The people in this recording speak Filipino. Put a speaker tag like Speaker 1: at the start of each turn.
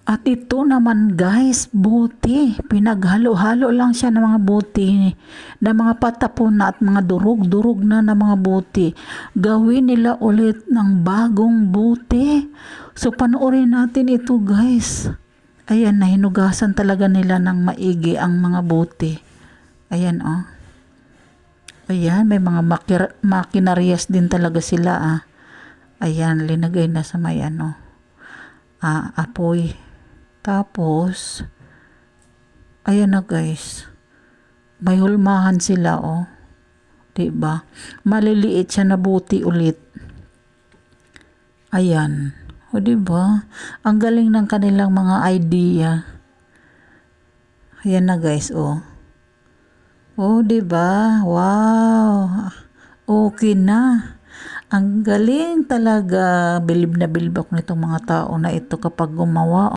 Speaker 1: At ito naman guys, buti. Pinaghalo-halo lang siya ng mga buti, ng mga patapon na at mga durug-durug na mga buti. Gawin nila ulit ng bagong buti. So panoorin natin ito guys. Ayan, nahinugasan talaga nila ng maigi ang mga buti. Ayan oh. Ayan, may mga makinarias din talaga sila ah. Ayan, linagay na sa may ano. Apoy. Tapos, ayan na guys. May hulmahan sila oh. 'Di ba? Maliliit siya na buti ulit. Ayan. O 'di ba? Ang galing ng kanilang mga idea. Ayan na guys oh. Oh, 'di ba? Wow. Okay na. Ang galing talaga. Bilib na bilib ako nitong mga tao na ito kapag gumawa.